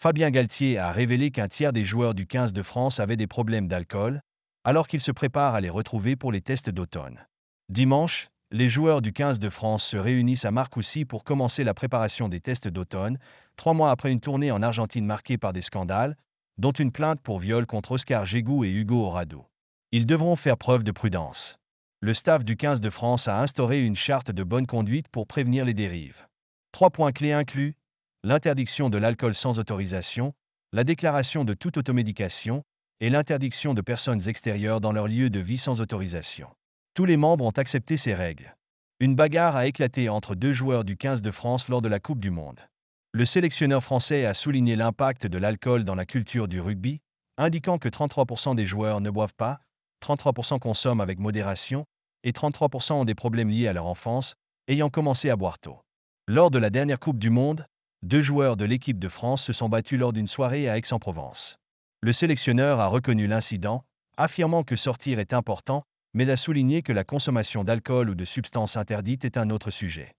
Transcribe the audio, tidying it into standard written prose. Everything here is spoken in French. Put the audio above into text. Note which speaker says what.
Speaker 1: Fabien Galtier a révélé qu'un tiers des joueurs du 15 de France avaient des problèmes d'alcool, alors qu'ils se préparent à les retrouver pour les tests d'automne. Dimanche, les joueurs du 15 de France se réunissent à Marcoussis pour commencer la préparation des tests d'automne, 3 mois après une tournée en Argentine marquée par des scandales, dont une plainte pour viol contre Oscar Gégou et Hugo Horado. Ils devront faire preuve de prudence. Le staff du 15 de France a instauré une charte de bonne conduite pour prévenir les dérives. 3 points clés incluent l'interdiction de l'alcool sans autorisation, la déclaration de toute automédication et l'interdiction de personnes extérieures dans leur lieu de vie sans autorisation. Tous les membres ont accepté ces règles. Une bagarre a éclaté entre 2 joueurs du 15 de France lors de la Coupe du Monde. Le sélectionneur français a souligné l'impact de l'alcool dans la culture du rugby, indiquant que 33% des joueurs ne boivent pas, 33% consomment avec modération et 33% ont des problèmes liés à leur enfance, ayant commencé à boire tôt. Lors de la dernière Coupe du Monde, 2 joueurs de l'équipe de France se sont battus lors d'une soirée à Aix-en-Provence. Le sélectionneur a reconnu l'incident, affirmant que sortir est important, mais a souligné que la consommation d'alcool ou de substances interdites est un autre sujet.